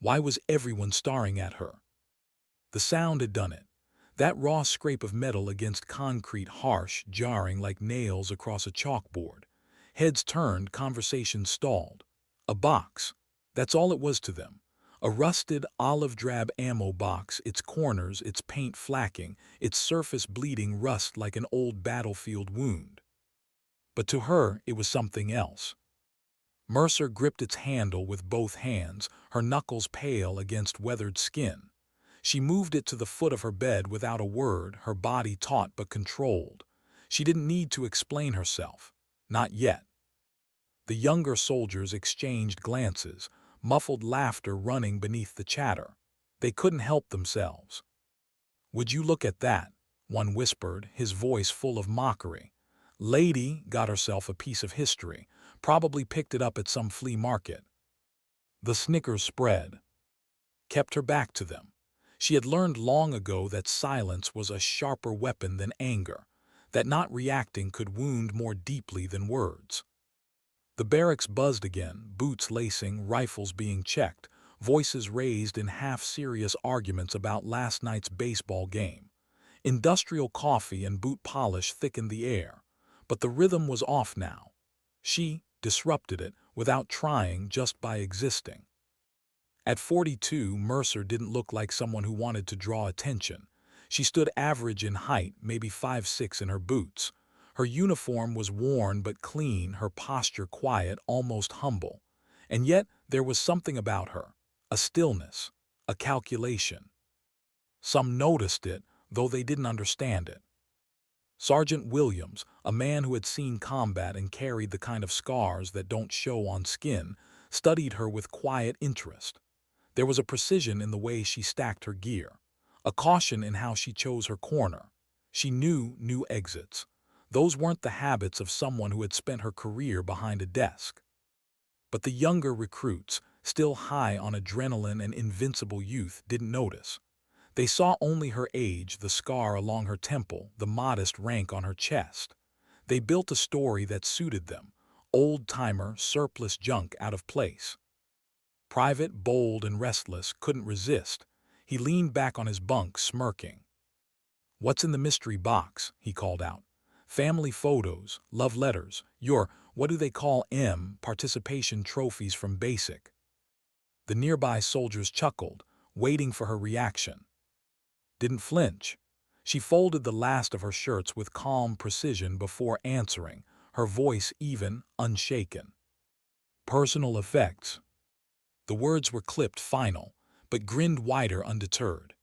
Why was everyone staring at her? The sound had done it. That raw scrape of metal against concrete, harsh, jarring like nails across a chalkboard. Heads turned, conversations stalled. A box. That's all it was to them. A rusted, olive-drab ammo box, its corners, its paint flacking, its surface bleeding rust like an old battlefield wound. But to her, it was something else. Mercer gripped its handle with both hands, her knuckles pale against weathered skin. She moved it to the foot of her bed without a word, her body taut but controlled. She didn't need to explain herself. Not yet. The younger soldiers exchanged glances, muffled laughter running beneath the chatter. They couldn't help themselves. "Would you look at that?" one whispered, his voice full of mockery. "Lady got herself a piece of history, probably picked it up at some flea market." The snickers spread. Kept her back to them. She had learned long ago that silence was a sharper weapon than anger, that not reacting could wound more deeply than words. The barracks buzzed again, boots lacing, rifles being checked, voices raised in half-serious arguments about last night's baseball game. Industrial coffee and boot polish thickened the air, but the rhythm was off now. She disrupted it without trying, just by existing. At 42, Mercer didn't look like someone who wanted to draw attention. She stood average in height, maybe 5'6" in her boots. Her uniform was worn but clean, her posture quiet, almost humble. And yet there was something about her, a stillness, a calculation. Some noticed it, though they didn't understand it. Sergeant Williams, a man who had seen combat and carried the kind of scars that don't show on skin, studied her with quiet interest. There was a precision in the way she stacked her gear, a caution in how she chose her corner. She knew new exits. Those weren't the habits of someone who had spent her career behind a desk. But the younger recruits, still high on adrenaline and invincible youth, didn't notice. They saw only her age, the scar along her temple, the modest rank on her chest. They built a story that suited them, old-timer, surplus junk out of place. Private, bold and restless, couldn't resist. He leaned back on his bunk, smirking. "What's in the mystery box?" he called out. "Family photos, love letters, your, what do they call participation trophies from basic." The nearby soldiers chuckled, waiting for her reaction. Didn't flinch. She folded the last of her shirts with calm precision before answering, her voice even, unshaken. "Personal effects." The words were clipped final, but grinned wider undeterred.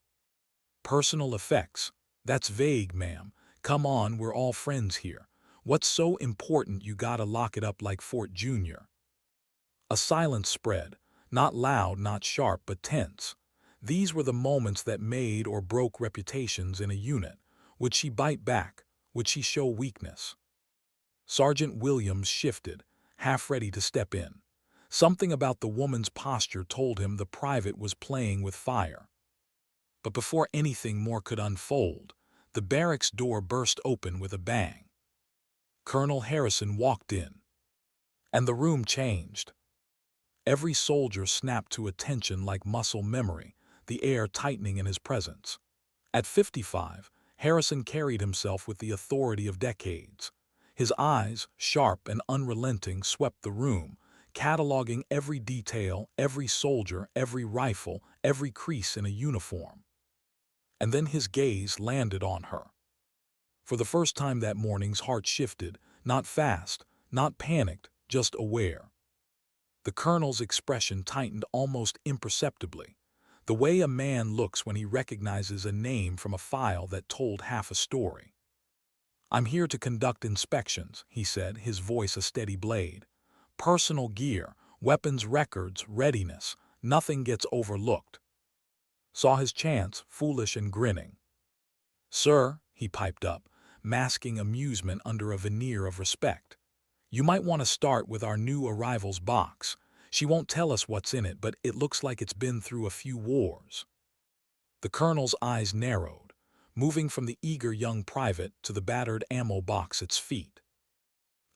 "Personal effects? That's vague, ma'am. Come on, we're all friends here. What's so important you gotta lock it up like Fort Jr.?" A silence spread, not loud, not sharp, but tense. These were the moments that made or broke reputations in a unit. Would she bite back? Would she show weakness? Sergeant Williams shifted, half ready to step in. Something about the woman's posture told him the private was playing with fire. But before anything more could unfold, the barracks door burst open with a bang. Colonel Harrison walked in. And the room changed. Every soldier snapped to attention like muscle memory, the air tightening in his presence. At 55, Harrison carried himself with the authority of decades. His eyes, sharp and unrelenting, swept the room, cataloging every detail, every soldier, every rifle, every crease in a uniform. And then his gaze landed on her. For the first time that morning's heart shifted, not fast, not panicked, just aware. The colonel's expression tightened almost imperceptibly, the way a man looks when he recognizes a name from a file that told half a story. "I'm here to conduct inspections," he said, his voice a steady blade. "Personal gear, weapons records, readiness, nothing gets overlooked." Saw his chance, foolish and grinning. "Sir," he piped up, masking amusement under a veneer of respect, "you might want to start with our new arrival's box. She won't tell us what's in it, but it looks like it's been through a few wars." The colonel's eyes narrowed, moving from the eager young private to the battered ammo box at its feet.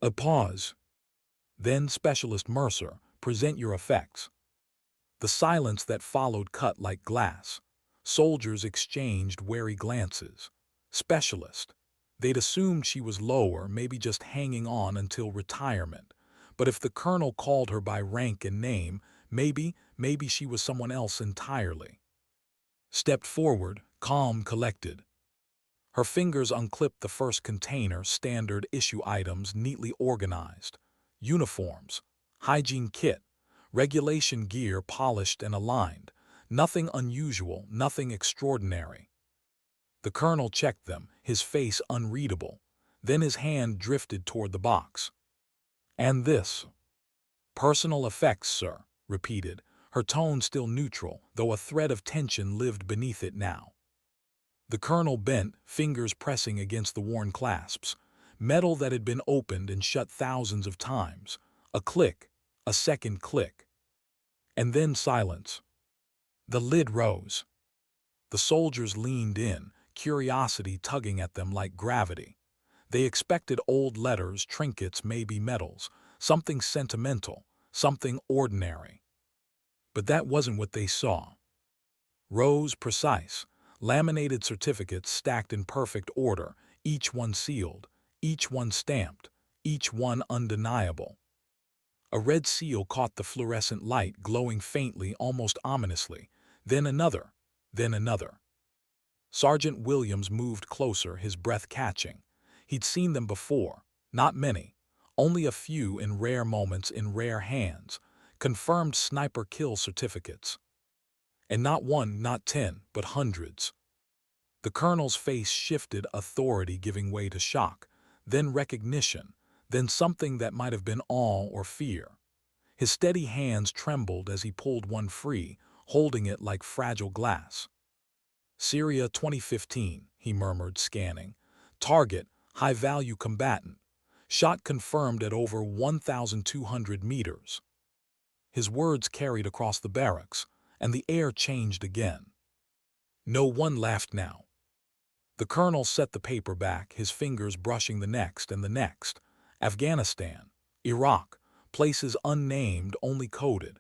A pause. Then Specialist Mercer, present your effects. The silence that followed cut like glass. Soldiers exchanged wary glances. Specialist. They'd assumed she was lower, maybe just hanging on until retirement. But if the colonel called her by rank and name, maybe she was someone else entirely. Stepped forward, calm, collected. Her fingers unclipped the first container, standard issue items neatly organized. Uniforms, hygiene kit, regulation gear polished and aligned. Nothing unusual, nothing extraordinary. The colonel checked them, his face unreadable. Then his hand drifted toward the box. "And this?" "Personal effects, sir," repeated, her tone still neutral, though a thread of tension lived beneath it now. The colonel bent, fingers pressing against the worn clasps. Metal that had been opened and shut thousands of times. A click, a second click. And then silence. The lid rose. The soldiers leaned in, curiosity tugging at them like gravity. They expected old letters, trinkets, maybe medals, something sentimental, something ordinary. But that wasn't what they saw. Rows precise, laminated certificates stacked in perfect order, each one sealed, each one stamped, each one undeniable. A red seal caught the fluorescent light, glowing faintly, almost ominously. Then another, then another. Sergeant Williams moved closer, his breath catching. He'd seen them before, not many, only a few in rare moments in rare hands, confirmed sniper kill certificates. And not one, not 10, but hundreds. The colonel's face shifted, authority giving way to shock, then recognition, then something that might have been awe or fear. His steady hands trembled as he pulled one free, holding it like fragile glass. "Syria 2015, he murmured, scanning. "Target, high-value combatant. Shot confirmed at over 1,200 meters. His words carried across the barracks, and the air changed again. No one laughed now. The colonel set the paper back, his fingers brushing the next and the next. Afghanistan, Iraq, places unnamed, only coded.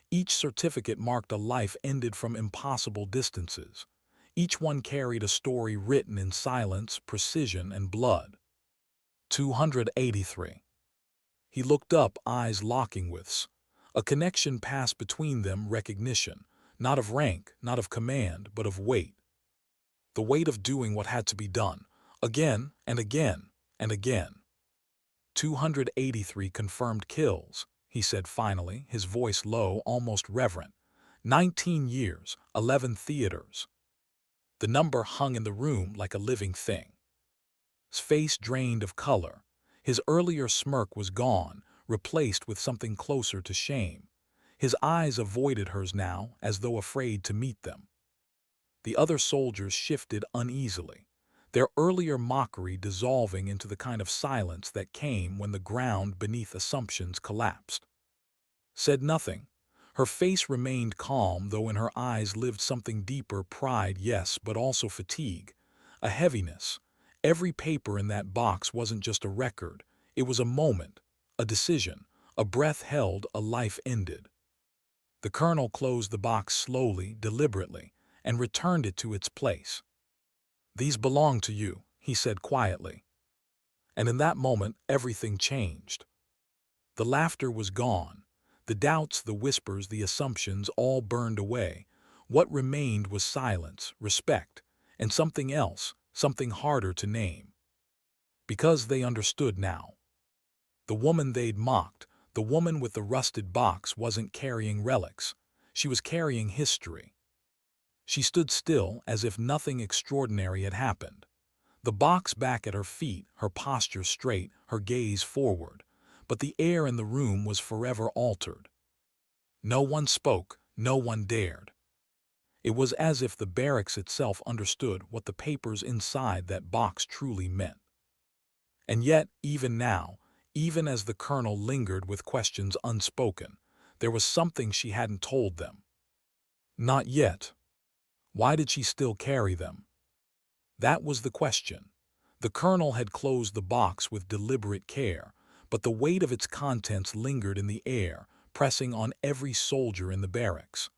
Each certificate marked a life ended from impossible distances. Each one carried a story written in silence, precision, and blood. 283. He looked up, eyes locking with. A connection passed between them, recognition, not of rank, not of command, but of weight. The weight of doing what had to be done, again and again and again. 283 confirmed kills, he said finally, his voice low, almost reverent. 19 years, 11 theaters. The number hung in the room like a living thing. His face drained of color. His earlier smirk was gone, replaced with something closer to shame. His eyes avoided hers now, as though afraid to meet them. The other soldiers shifted uneasily, their earlier mockery dissolving into the kind of silence that came when the ground beneath assumptions collapsed. Said nothing. Her face remained calm, though in her eyes lived something deeper, pride, yes, but also fatigue, a heaviness. Every paper in that box wasn't just a record, it was a moment, a decision, a breath held, a life ended. The colonel closed the box slowly, deliberately, and returned it to its place. "These belong to you," he said quietly. And in that moment, everything changed. The laughter was gone. The doubts, the whispers, the assumptions all burned away. What remained was silence, respect, and something else, something harder to name. Because they understood now. The woman they'd mocked, the woman with the rusted box, wasn't carrying relics. She was carrying history. She stood still, as if nothing extraordinary had happened. The box back at her feet, her posture straight, her gaze forward. But the air in the room was forever altered. No one spoke, no one dared. It was as if the barracks itself understood what the papers inside that box truly meant. And yet, even now, even as the colonel lingered with questions unspoken, there was something she hadn't told them. Not yet. Why did she still carry them? That was the question. The colonel had closed the box with deliberate care, but the weight of its contents lingered in the air, pressing on every soldier in the barracks.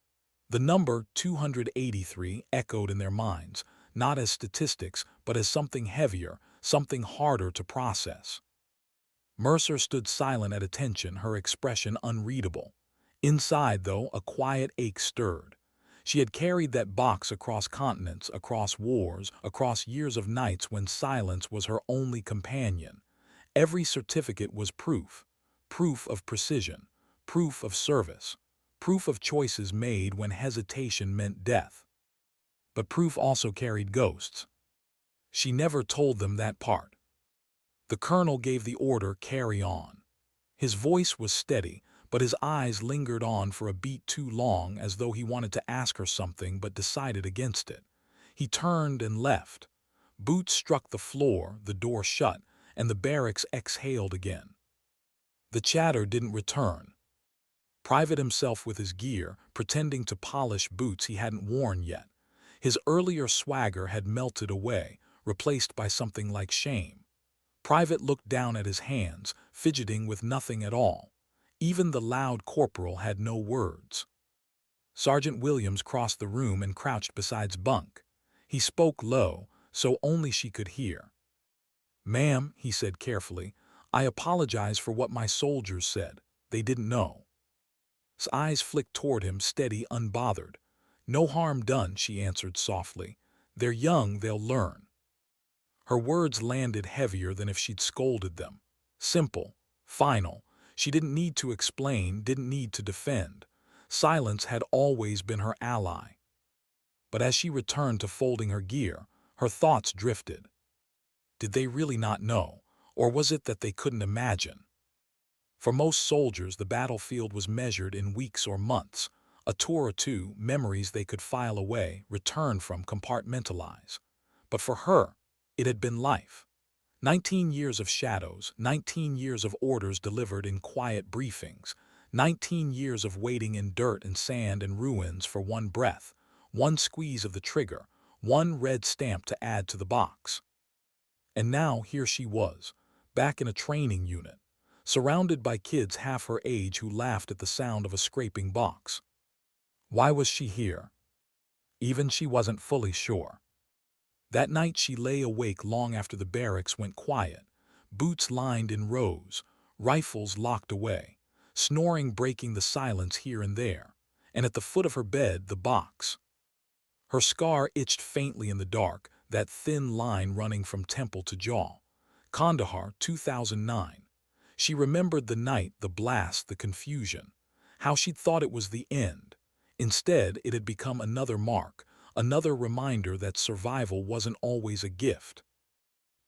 The number 283 echoed in their minds, not as statistics, but as something heavier, something harder to process. Mercer stood silent at attention, her expression unreadable. Inside, though, a quiet ache stirred. She had carried that box across continents, across wars, across years of nights when silence was her only companion. Every certificate was proof. Proof of precision. Proof of service. Proof of choices made when hesitation meant death. But proof also carried ghosts. She never told them that part. The colonel gave the order, "Carry on." His voice was steady, but his eyes lingered on for a beat too long, as though he wanted to ask her something but decided against it. He turned and left. Boots struck the floor, the door shut, and the barracks exhaled again. The chatter didn't return. Private himself with his gear, pretending to polish boots he hadn't worn yet. His earlier swagger had melted away, replaced by something like shame. Private looked down at his hands, fidgeting with nothing at all. Even the loud corporal had no words. Sergeant Williams crossed the room and crouched beside Bunk. He spoke low, so only she could hear. "Ma'am," he said carefully, "I apologize for what my soldiers said. They didn't know." His eyes flicked toward him, steady, unbothered. "No harm done," she answered softly. "They're young, they'll learn." Her words landed heavier than if she'd scolded them. Simple, final. She didn't need to explain, didn't need to defend. Silence had always been her ally. But as she returned to folding her gear, her thoughts drifted. Did they really not know, or was it that they couldn't imagine? For most soldiers, the battlefield was measured in weeks or months. A tour or two, memories they could file away, return from, compartmentalize. But for her, it had been life. 19 years of shadows, 19 years of orders delivered in quiet briefings, 19 years of waiting in dirt and sand and ruins for one breath, one squeeze of the trigger, one red stamp to add to the box. And now here she was, back in a training unit, surrounded by kids half her age who laughed at the sound of a scraping box. Why was she here? Even she wasn't fully sure. That night she lay awake long after the barracks went quiet, boots lined in rows, rifles locked away, snoring breaking the silence here and there, and at the foot of her bed the box. Her scar itched faintly in the dark, that thin line running from temple to jaw. Kandahar, 2009. She remembered the night, the blast, the confusion, how she'd thought it was the end. Instead, it had become another mark, another reminder that survival wasn't always a gift.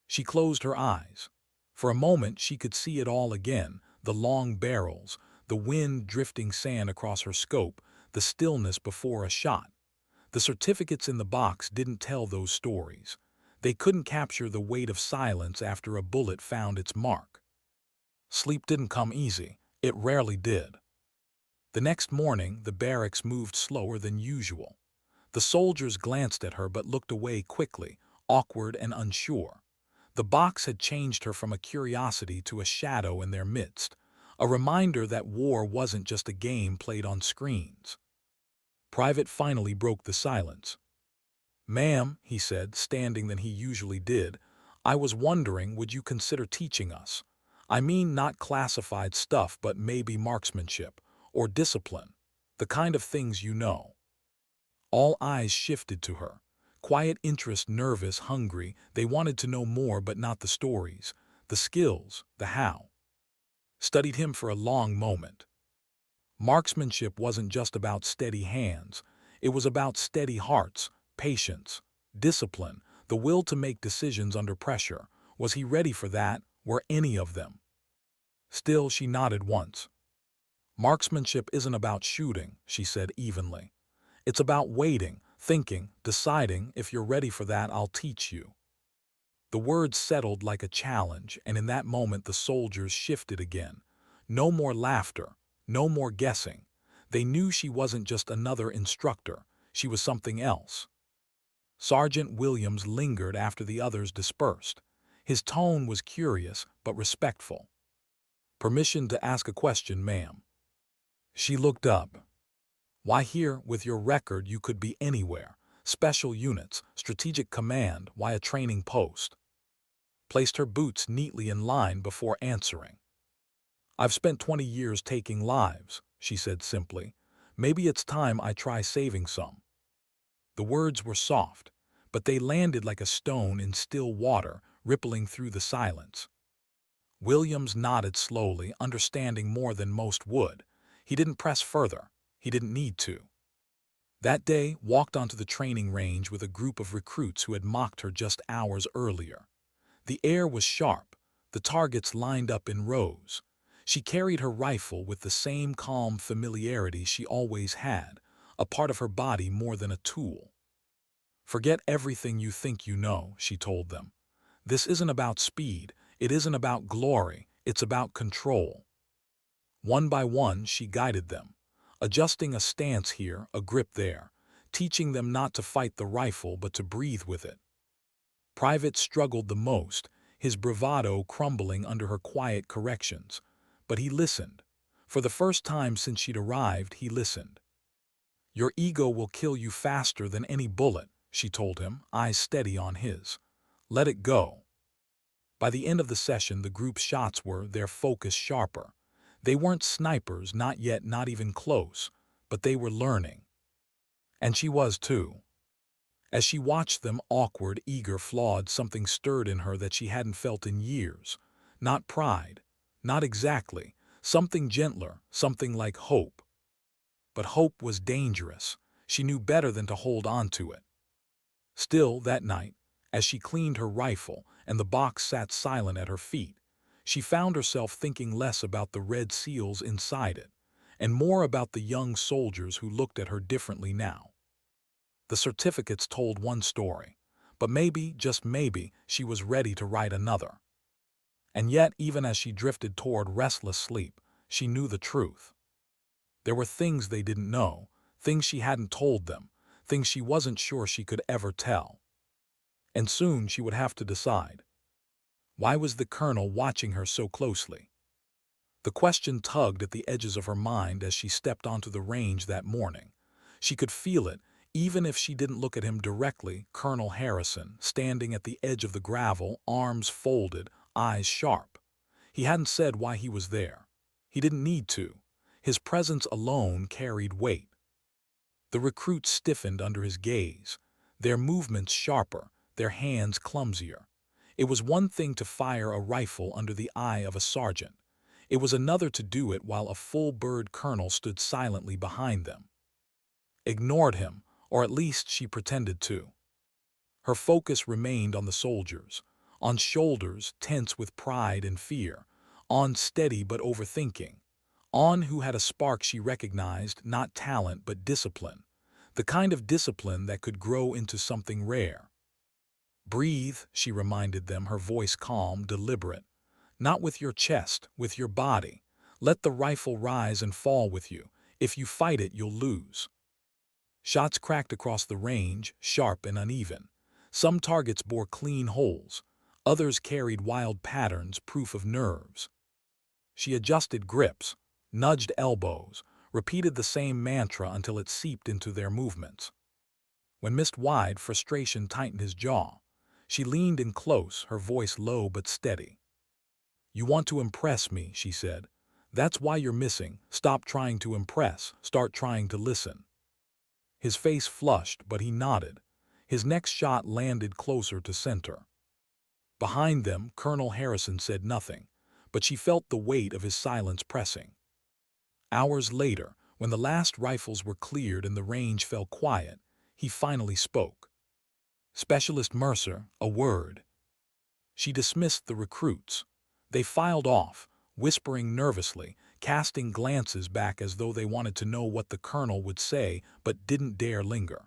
She closed her eyes. For a moment she could see it all again, the long barrels, the wind drifting sand across her scope, the stillness before a shot. The certificates in the box didn't tell those stories. They couldn't capture the weight of silence after a bullet found its mark. Sleep didn't come easy. It rarely did. The next morning, the barracks moved slower than usual. The soldiers glanced at her but looked away quickly, awkward and unsure. The box had changed her from a curiosity to a shadow in their midst, a reminder that war wasn't just a game played on screens. Private finally broke the silence. "Ma'am," he said, standing than he usually did, "I was wondering, would you consider teaching us? I mean not classified stuff, but maybe marksmanship, or discipline, the kind of things you know." All eyes shifted to her. Quiet interest, nervous, hungry. They wanted to know more, but not the stories, the skills, the how. Studied him for a long moment. Marksmanship wasn't just about steady hands. It was about steady hearts, patience, discipline, the will to make decisions under pressure. Was he ready for that? Were any of them? Still, she nodded once. "Marksmanship isn't about shooting," she said evenly. "It's about waiting, thinking, deciding. If you're ready for that, I'll teach you." The words settled like a challenge, and in that moment the soldiers shifted again. No more laughter, no more guessing. They knew she wasn't just another instructor, she was something else. Sergeant Williams lingered after the others dispersed. His tone was curious but respectful. "Permission to ask a question, ma'am?" She looked up. Why here, with your record, you could be anywhere. Special units, strategic command, why a training post? Placed her boots neatly in line before answering. I've spent 20 years taking lives, she said simply. Maybe it's time I try saving some. The words were soft, but they landed like a stone in still water, rippling through the silence. Williams nodded slowly, understanding more than most would. He didn't press further. He didn't need to. That day, walked onto the training range with a group of recruits who had mocked her just hours earlier. The air was sharp, the targets lined up in rows. She carried her rifle with the same calm familiarity she always had, a part of her body more than a tool. Forget everything you think you know, she told them. This isn't about speed, it isn't about glory, it's about control. One by one, she guided them, adjusting a stance here, a grip there, teaching them not to fight the rifle but to breathe with it. Private struggled the most, his bravado crumbling under her quiet corrections. But he listened. For the first time since she'd arrived, he listened. Your ego will kill you faster than any bullet, she told him, eyes steady on his. Let it go. By the end of the session, the group's shots were, their focus sharper. They weren't snipers, not yet, not even close, but they were learning. And she was too. As she watched them, awkward, eager, flawed, something stirred in her that she hadn't felt in years. Not pride, not exactly, something gentler, something like hope. But hope was dangerous. She knew better than to hold on to it. Still, that night, as she cleaned her rifle and the box sat silent at her feet, she found herself thinking less about the red seals inside it, and more about the young soldiers who looked at her differently now. The certificates told one story, but maybe, just maybe, she was ready to write another. And yet, even as she drifted toward restless sleep, she knew the truth. There were things they didn't know, things she hadn't told them, things she wasn't sure she could ever tell. And soon she would have to decide. Why was the colonel watching her so closely? The question tugged at the edges of her mind as she stepped onto the range that morning. She could feel it, even if she didn't look at him directly. Colonel Harrison, standing at the edge of the gravel, arms folded, eyes sharp. He hadn't said why he was there. He didn't need to. His presence alone carried weight. The recruits stiffened under his gaze, their movements sharper, their hands clumsier. It was one thing to fire a rifle under the eye of a sergeant. It was another to do it while a full-bird colonel stood silently behind them. Ignored him, or at least she pretended to. Her focus remained on the soldiers, on shoulders tense with pride and fear, on steady but overthinking, on who had a spark she recognized, not talent but discipline, the kind of discipline that could grow into something rare. Breathe, she reminded them, her voice calm, deliberate. Not with your chest, with your body. Let the rifle rise and fall with you. If you fight it, you'll lose. Shots cracked across the range, sharp and uneven. Some targets bore clean holes. Others carried wild patterns, proof of nerves. She adjusted grips, nudged elbows, repeated the same mantra until it seeped into their movements. When missed wide, frustration tightened his jaw. She leaned in close, her voice low but steady. You want to impress me, she said. That's why you're missing. Stop trying to impress. Start trying to listen. His face flushed, but he nodded. His next shot landed closer to center. Behind them, Colonel Harrison said nothing, but she felt the weight of his silence pressing. Hours later, when the last rifles were cleared and the range fell quiet, he finally spoke. Specialist Mercer, a word. She dismissed the recruits. They filed off, whispering nervously, casting glances back as though they wanted to know what the colonel would say but didn't dare linger.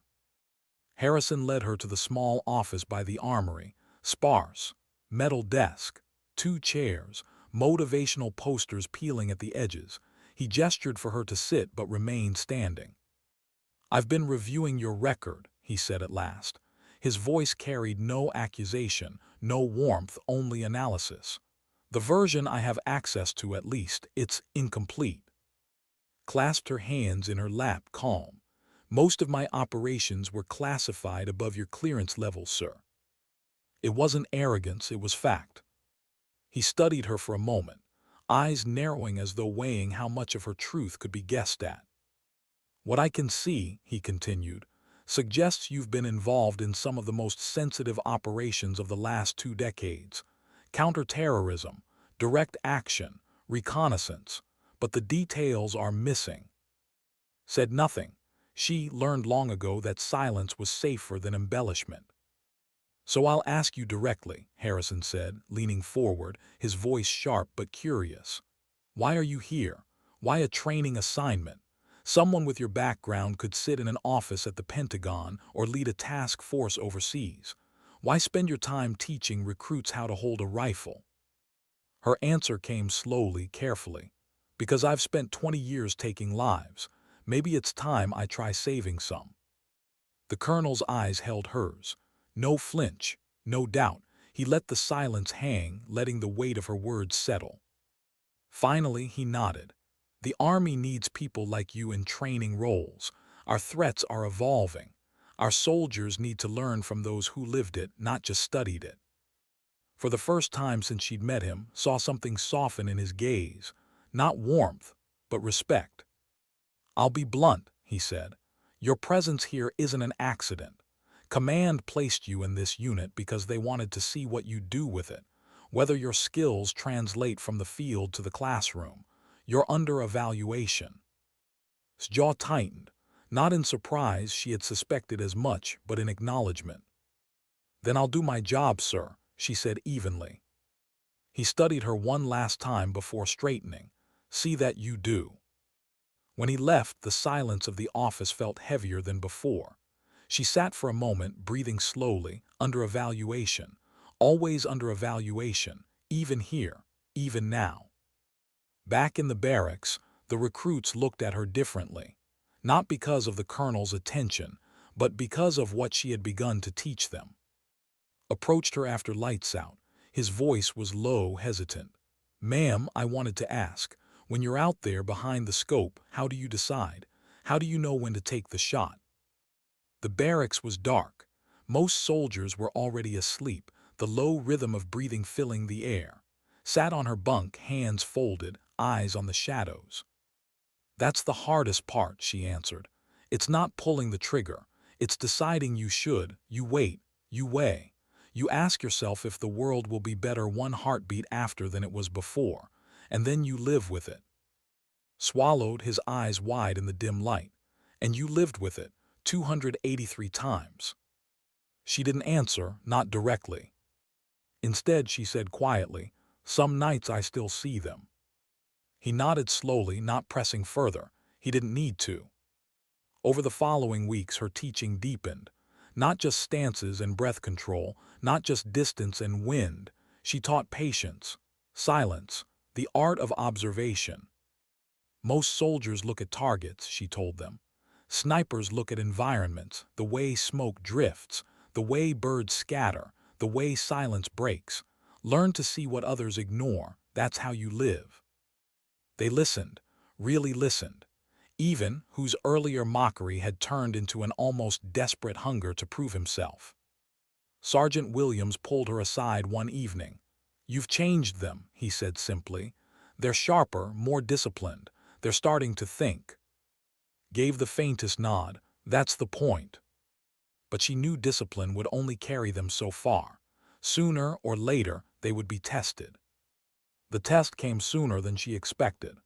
Harrison led her to the small office by the armory, sparse, metal desk, 2 chairs, motivational posters peeling at the edges. He gestured for her to sit but remained standing. I've been reviewing your record, he said at last. His voice carried no accusation, no warmth, only analysis. The version I have access to, at least, it's incomplete. clasped her hands in her lap, calm. Most of my operations were classified above your clearance level, sir. It wasn't arrogance, it was fact. He studied her for a moment, eyes narrowing as though weighing how much of her truth could be guessed at. What I can see, he continued, suggests you've been involved in some of the most sensitive operations of the last 2 decades. Counterterrorism, direct action, reconnaissance, but the details are missing. Said nothing. She learned long ago that silence was safer than embellishment. So I'll ask you directly, Harrison said, leaning forward, his voice sharp but curious. Why are you here? Why a training assignment? Someone with your background could sit in an office at the Pentagon or lead a task force overseas. Why spend your time teaching recruits how to hold a rifle? Her answer came slowly, carefully. Because I've spent 20 years taking lives. Maybe it's time I try saving some. The colonel's eyes held hers. No flinch, no doubt. He let the silence hang, letting the weight of her words settle. Finally, he nodded. The Army needs people like you in training roles. Our threats are evolving. Our soldiers need to learn from those who lived it, not just studied it. For the first time since she'd met him, saw something soften in his gaze. Not warmth, but respect. I'll be blunt, he said. Your presence here isn't an accident. Command placed you in this unit because they wanted to see what you do with it, whether your skills translate from the field to the classroom. You're under evaluation. His jaw tightened, not in surprise, she had suspected as much, but in acknowledgement. Then I'll do my job, sir, she said evenly. He studied her one last time before straightening. See that you do. When he left, the silence of the office felt heavier than before. She sat for a moment, breathing slowly, under evaluation, always under evaluation, even here, even now. Back in the barracks, the recruits looked at her differently, not because of the colonel's attention, but because of what she had begun to teach them. Approached her after lights out. His voice was low, hesitant. Ma'am, I wanted to ask, when you're out there behind the scope, how do you decide? How do you know when to take the shot? The barracks was dark. Most soldiers were already asleep, the low rhythm of breathing filling the air. Sat on her bunk, hands folded, eyes on the shadows. That's the hardest part, she answered. It's not pulling the trigger. It's deciding you should. You wait. You weigh. You ask yourself if the world will be better one heartbeat after than it was before, and then you live with it. Swallowed, his eyes wide in the dim light. And you lived with it, 283 times. She didn't answer, not directly. Instead, she said quietly, some nights I still see them. He nodded slowly, not pressing further. He didn't need to. Over the following weeks, her teaching deepened. Not just stances and breath control, not just distance and wind. She taught patience, silence, the art of observation. Most soldiers look at targets, she told them. Snipers look at environments, the way smoke drifts, the way birds scatter, the way silence breaks. Learn to see what others ignore. That's how you live. They listened, really listened. Even whose earlier mockery had turned into an almost desperate hunger to prove himself. Sergeant Williams pulled her aside one evening. You've changed them, he said simply. They're sharper, more disciplined. They're starting to think. Gave the faintest nod. That's the point. But she knew discipline would only carry them so far. Sooner or later, they would be tested. The test came sooner than she expected.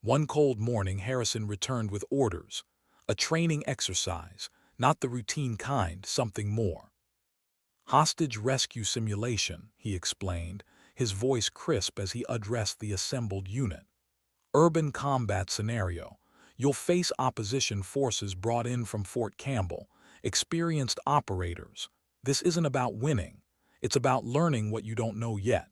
One cold morning, Harrison returned with orders. A training exercise, not the routine kind, something more. Hostage rescue simulation, he explained, his voice crisp as he addressed the assembled unit. Urban combat scenario. You'll face opposition forces brought in from Fort Campbell, experienced operators. This isn't about winning. It's about learning what you don't know yet.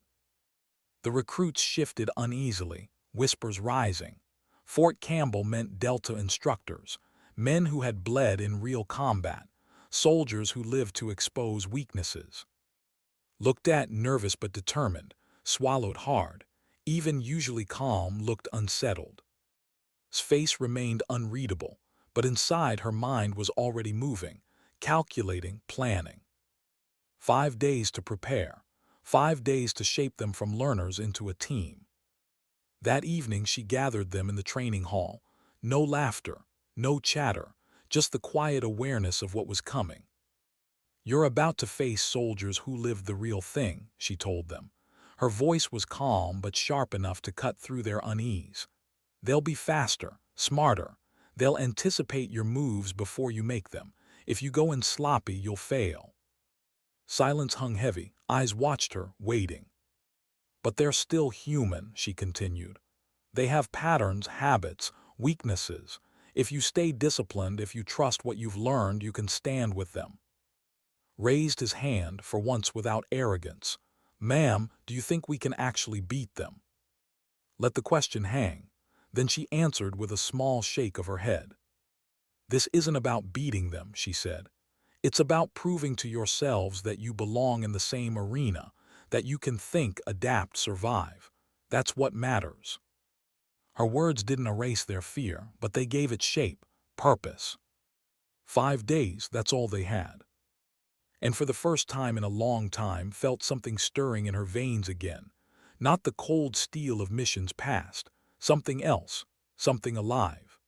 The recruits shifted uneasily, whispers rising. Fort Campbell meant Delta instructors, men who had bled in real combat, soldiers who lived to expose weaknesses. Looked at, nervous but determined, swallowed hard, even usually calm, looked unsettled. face remained unreadable, but inside her mind was already moving, calculating, planning. 5 days to prepare. 5 days to shape them from learners into a team. That evening she gathered them in the training hall. No laughter, no chatter, just the quiet awareness of what was coming. "You're about to face soldiers who lived the real thing," she told them. Her voice was calm but sharp enough to cut through their unease. "They'll be faster, smarter. They'll anticipate your moves before you make them. If you go in sloppy, you'll fail." Silence hung heavy. Eyes watched her, waiting. "But they're still human," she continued. "They have patterns, habits, weaknesses. If you stay disciplined, if you trust what you've learned, you can stand with them." Raised his hand, for once without arrogance. "Ma'am, do you think we can actually beat them?" Let the question hang. Then she answered with a small shake of her head. "This isn't about beating them," she said. "It's about proving to yourselves that you belong in the same arena, that you can think, adapt, survive. That's what matters." Her words didn't erase their fear, but they gave it shape, purpose. 5 days, that's all they had. And for the first time in a long time felt something stirring in her veins again. Not the cold steel of missions past, something else, something alive.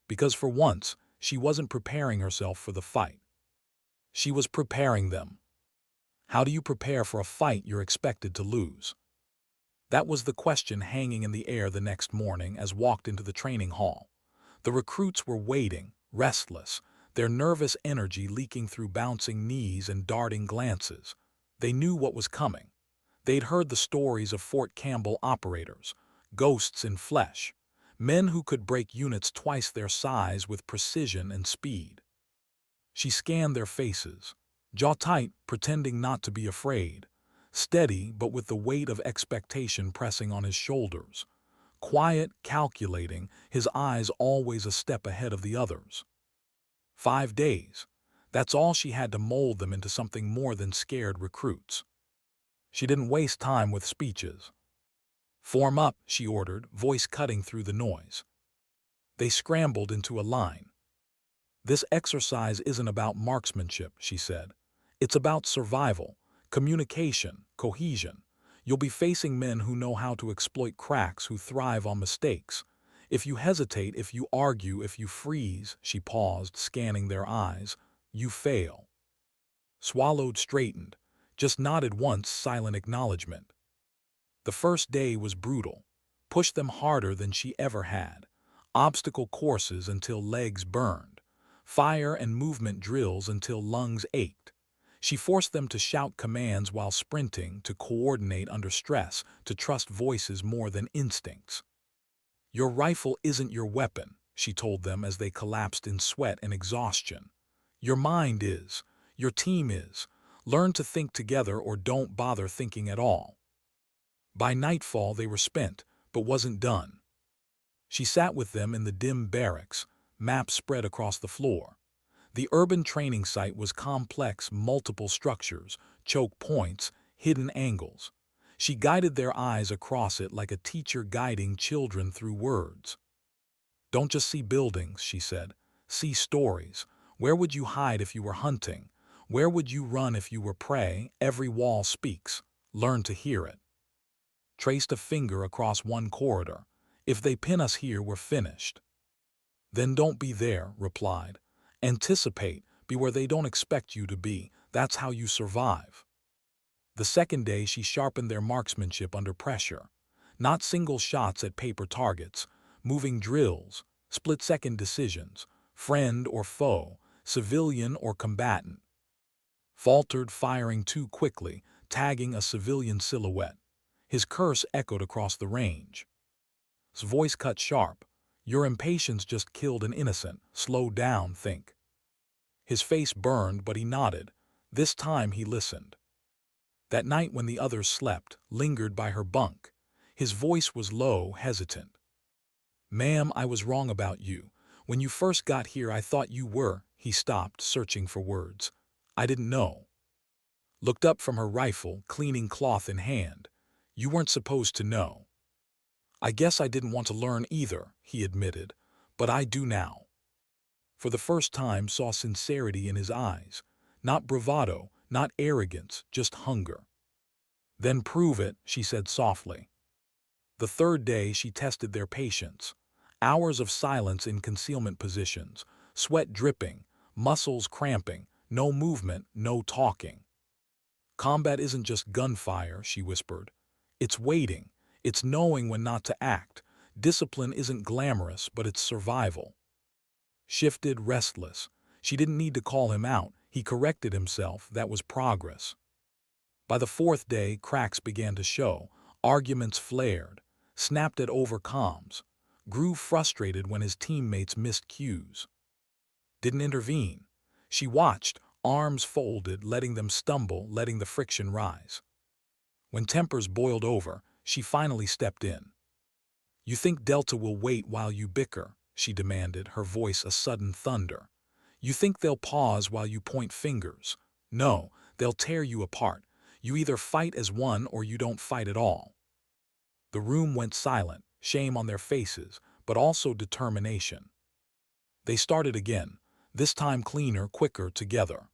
Because for once, she wasn't preparing herself for the fight. She was preparing them. How do you prepare for a fight you're expected to lose? That was the question hanging in the air the next morning as walked into the training hall. The recruits were waiting, restless, their nervous energy leaking through bouncing knees and darting glances. They knew what was coming. They'd heard the stories of Fort Campbell operators, ghosts in flesh, men who could break units twice their size with precision and speed. She scanned their faces, jaw tight, pretending not to be afraid, steady but with the weight of expectation pressing on his shoulders, quiet, calculating, his eyes always a step ahead of the others. 5 days. That's all she had to mold them into something more than scared recruits. She didn't waste time with speeches. "Form up," she ordered, voice cutting through the noise. They scrambled into a line. "This exercise isn't about marksmanship," she said. "It's about survival, communication, cohesion. You'll be facing men who know how to exploit cracks, who thrive on mistakes. If you hesitate, if you argue, if you freeze," she paused, scanning their eyes, "you fail." Swallowed, straightened, just nodded once, silent acknowledgement. The first day was brutal. Pushed them harder than she ever had. Obstacle courses until legs burned. Fire and movement drills until lungs ached. She forced them to shout commands while sprinting, to coordinate under stress, to trust voices more than instincts. "Your rifle isn't your weapon," she told them as they collapsed in sweat and exhaustion. "Your mind is. Your team is. Learn to think together or don't bother thinking at all." By nightfall they were spent, but wasn't done. She sat with them in the dim barracks, maps spread across the floor. The urban training site was complex, multiple structures, choke points, hidden angles. She guided their eyes across it like a teacher guiding children through words. "Don't just see buildings," she said. "See stories. Where would you hide if you were hunting? Where would you run if you were prey? Every wall speaks. Learn to hear it." Traced a finger across one corridor. "If they pin us here, we're finished." "Then don't be there," replied. "Anticipate, be where they don't expect you to be. That's how you survive." The second day she sharpened their marksmanship under pressure. Not single shots at paper targets, moving drills, split-second decisions, friend or foe, civilian or combatant. Faltered, firing too quickly, tagging a civilian silhouette. His curse echoed across the range. His voice cut sharp. "Your impatience just killed an innocent. Slow down, think." His face burned, but he nodded. This time he listened. That night when the others slept, lingered by her bunk, his voice was low, hesitant. "Ma'am, I was wrong about you. When you first got here I thought you were—" He stopped, searching for words. "I didn't know." Looked up from her rifle, cleaning cloth in hand. "You weren't supposed to know." I guess I didn't want to learn either, he admitted, but I do now. For the first time saw sincerity in his eyes. Not bravado, not arrogance, just hunger. Then prove it, she said softly. The third day she tested their patience. Hours of silence in concealment positions, sweat dripping, muscles cramping, no movement, no talking. Combat isn't just gunfire, she whispered. It's waiting. It's knowing when not to act. Discipline isn't glamorous, but it's survival. Shifted, restless. She didn't need to call him out. He corrected himself. That was progress. By the fourth day, cracks began to show. Arguments flared, snapped at overcoms, grew frustrated when his teammates missed cues. Didn't intervene. She watched, arms folded, letting them stumble, letting the friction rise. When tempers boiled over, she finally stepped in. You think Delta will wait while you bicker, she demanded, her voice a sudden thunder. You think they'll pause while you point fingers. No, they'll tear you apart. You either fight as one or you don't fight at all. The room went silent, shame on their faces, but also determination. They started again, this time cleaner, quicker, together.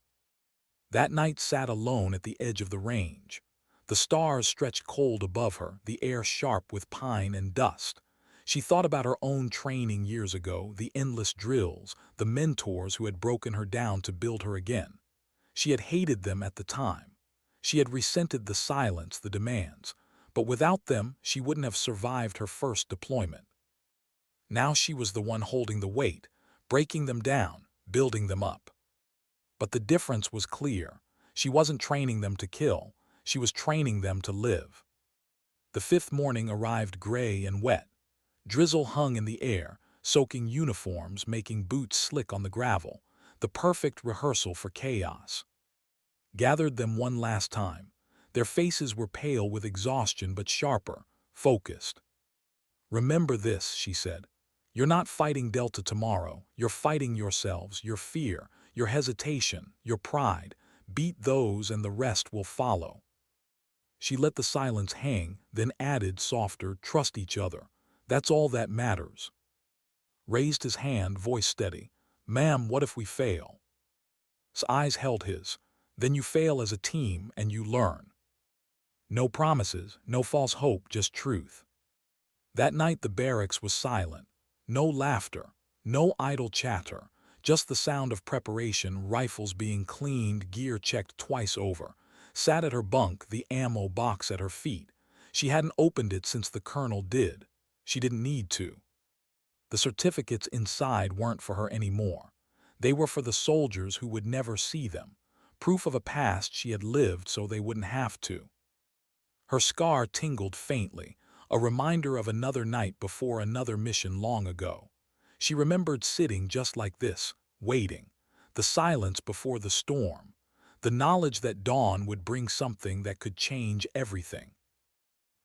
That night sat alone at the edge of the range. The stars stretched cold above her, the air sharp with pine and dust. She thought about her own training years ago, the endless drills, the mentors who had broken her down to build her again. She had hated them at the time. She had resented the silence, the demands. But without them, she wouldn't have survived her first deployment. Now she was the one holding the weight, breaking them down, building them up. But the difference was clear. She wasn't training them to kill. She was training them to live. The fifth morning arrived gray and wet. Drizzle hung in the air, soaking uniforms, making boots slick on the gravel. The perfect rehearsal for chaos. Gathered them one last time. Their faces were pale with exhaustion but sharper, focused. Remember this, she said. You're not fighting Delta tomorrow. You're fighting yourselves, your fear, your hesitation, your pride. Beat those and the rest will follow. She let the silence hang, then added softer, trust each other. That's all that matters. Raised his hand, voice steady. Ma'am, what if we fail? His eyes held his. Then you fail as a team and you learn. No promises, no false hope, just truth. That night the barracks was silent. No laughter, no idle chatter, just the sound of preparation, rifles being cleaned, gear checked twice over. Sat at her bunk, the ammo box at her feet. She hadn't opened it since the colonel did. She didn't need to. The certificates inside weren't for her anymore. They were for the soldiers who would never see them. Proof of a past she had lived so they wouldn't have to. Her scar tingled faintly, a reminder of another night before another mission long ago. She remembered sitting just like this, waiting. The silence before the storm. The knowledge that dawn would bring something that could change everything.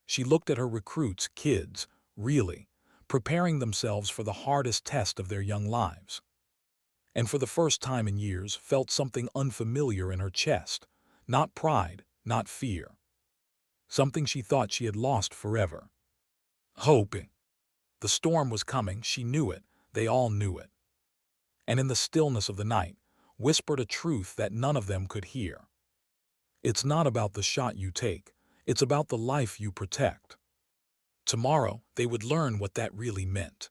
She looked at her recruits, kids, really, preparing themselves for the hardest test of their young lives. And for the first time in years felt something unfamiliar in her chest. Not pride, not fear. Something she thought she had lost forever. Hope. The storm was coming, she knew it, they all knew it. And in the stillness of the night, whispered a truth that none of them could hear. It's not about the shot you take, it's about the life you protect. Tomorrow, they would learn what that really meant.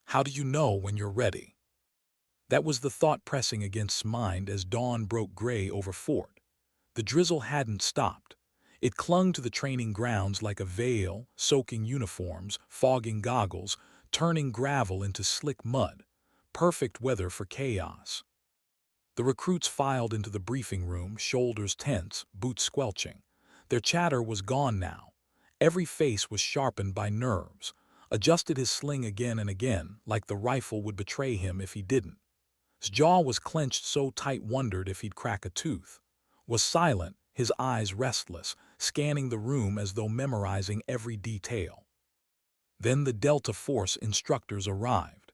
How do you know when you're ready? That was the thought pressing against mind as dawn broke gray over Fort. The drizzle hadn't stopped. It clung to the training grounds like a veil, soaking uniforms, fogging goggles, turning gravel into slick mud. Perfect weather for chaos. The recruits filed into the briefing room, shoulders tense, boots squelching. Their chatter was gone now. Every face was sharpened by nerves. Adjusted his sling again and again, like the rifle would betray him if he didn't. His jaw was clenched so tight wondered if he'd crack a tooth. Was silent, his eyes restless, scanning the room as though memorizing every detail. Then the Delta Force instructors arrived.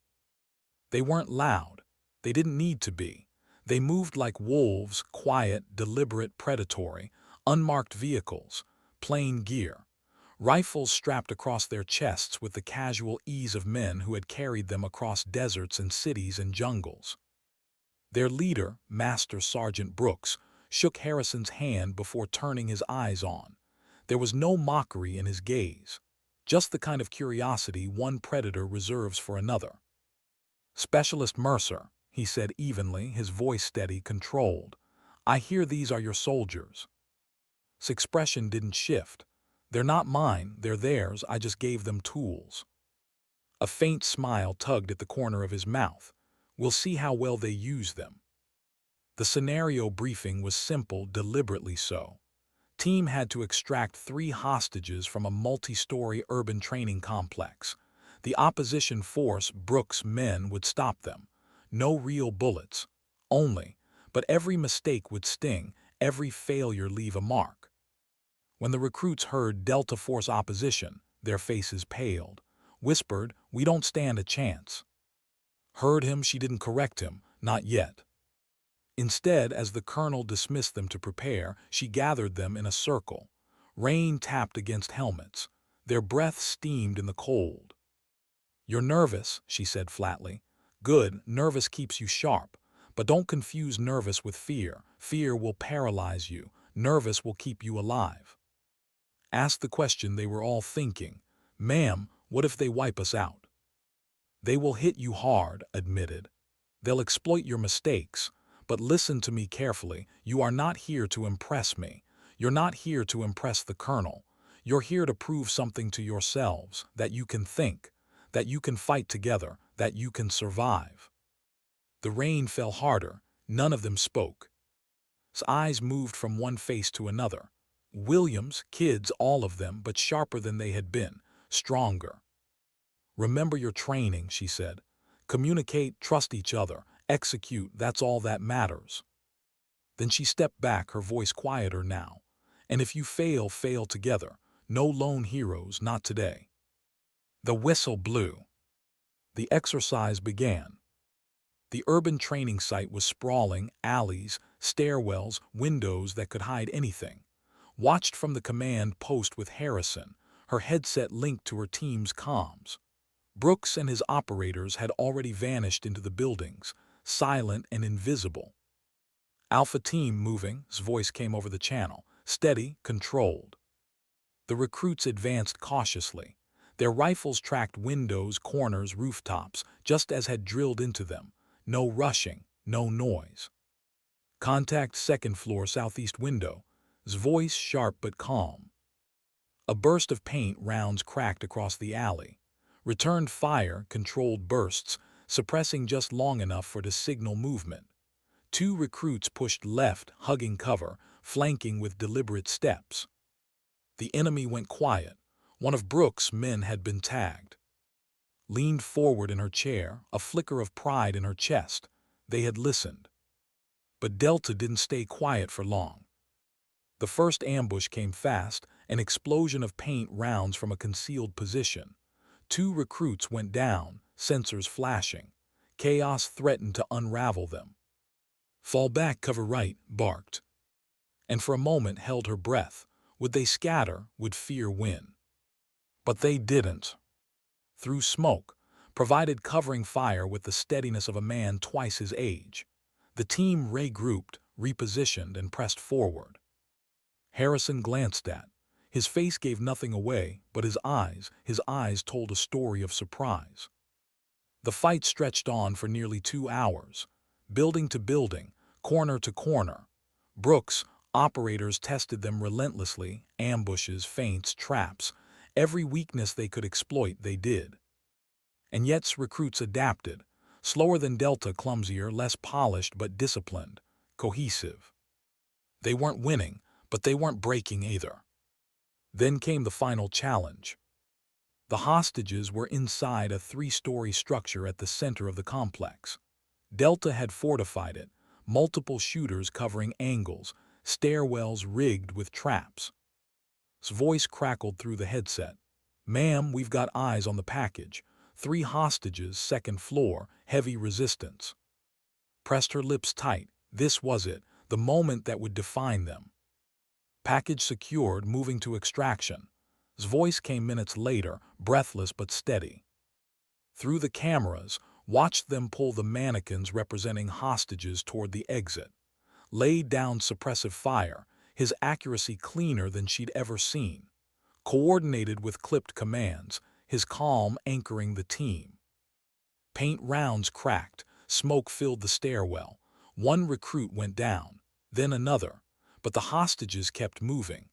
They weren't loud. They didn't need to be. They moved like wolves, quiet, deliberate, predatory, unmarked vehicles, plain gear. rifles strapped across their chests with the casual ease of men who had carried them across deserts and cities and jungles. Their leader, Master Sergeant Brooks, shook Harrison's hand before turning his eyes on. There was no mockery in his gaze, just the kind of curiosity one predator reserves for another. "Specialist Mercer," he said evenly, his voice steady, controlled. "I hear these are your soldiers." His expression didn't shift. "They're not mine, they're theirs, I just gave them tools." A faint smile tugged at the corner of his mouth. "We'll see how well they use them." The scenario briefing was simple, deliberately so. Team had to extract 3 hostages from a multi-story urban training complex. The opposition force, Brooks' men, would stop them. No real bullets. Only. But every mistake would sting, every failure leave a mark. When the recruits heard Delta Force opposition, their faces paled. Whispered, "We don't stand a chance." Heard him, she didn't correct him, not yet. Instead, as the colonel dismissed them to prepare, she gathered them in a circle. Rain tapped against helmets. Their breath steamed in the cold. "You're nervous," she said flatly. "Good, nervous keeps you sharp. But don't confuse nervous with fear. Fear will paralyze you. Nervous will keep you alive." Ask the question they were all thinking. "Ma'am, what if they wipe us out?" "They will hit you hard," admitted. "They'll exploit your mistakes. But listen to me carefully. You are not here to impress me. You're not here to impress the colonel. You're here to prove something to yourselves, that you can think, that you can fight together, that you can survive." The rain fell harder. None of them spoke. His eyes moved from one face to another. Williams, kids, all of them, but sharper than they had been, stronger. "Remember your training," she said. "Communicate, trust each other, execute, that's all that matters." Then she stepped back, her voice quieter now. "And if you fail, fail together. No lone heroes, not today." The whistle blew. The exercise began. The urban training site was sprawling, alleys, stairwells, windows that could hide anything. Watched from the command post with Harrison, her headset linked to her team's comms. Brooks and his operators had already vanished into the buildings, silent and invisible. "Alpha Team moving," his voice came over the channel. "Steady, controlled." The recruits advanced cautiously. Their rifles tracked windows, corners, rooftops, just as had drilled into them. No rushing, no noise. "Contact second floor southeast window." His voice sharp but calm. A burst of paint rounds cracked across the alley. Returned fire, controlled bursts, suppressing just long enough for the signal movement. 2 recruits pushed left, hugging cover, flanking with deliberate steps. The enemy went quiet. One of Brooks' men had been tagged. Leaned forward in her chair, a flicker of pride in her chest. They had listened. But Delta didn't stay quiet for long. The first ambush came fast, an explosion of paint rounds from a concealed position. 2 recruits went down, sensors flashing. Chaos threatened to unravel them. "Fall back, cover right," barked. And for a moment held her breath. Would they scatter? Would fear win? But they didn't. Through smoke, provided covering fire with the steadiness of a man twice his age. The team regrouped, repositioned, and pressed forward. Harrison glanced at. His face gave nothing away, but his eyes told a story of surprise. The fight stretched on for nearly 2 hours. Building to building, corner to corner. Brooks' operators tested them relentlessly, ambushes, feints, traps. Every weakness they could exploit, they did. And yet recruits adapted. Slower than Delta, clumsier, less polished but disciplined, cohesive. They weren't winning, but they weren't breaking either. Then came the final challenge. The hostages were inside a 3-story structure at the center of the complex. Delta had fortified it, multiple shooters covering angles, stairwells rigged with traps. His voice crackled through the headset. "Ma'am, we've got eyes on the package. 3 hostages, second floor, heavy resistance." Pressed her lips tight. This was it, the moment that would define them. "Package secured, moving to extraction." His voice came minutes later, breathless but steady. Through the cameras, watched them pull the mannequins representing hostages toward the exit. Laid down suppressive fire, his accuracy cleaner than she'd ever seen. Coordinated with clipped commands, his calm anchoring the team. Paint rounds cracked, smoke filled the stairwell. One recruit went down, then another, but the hostages kept moving.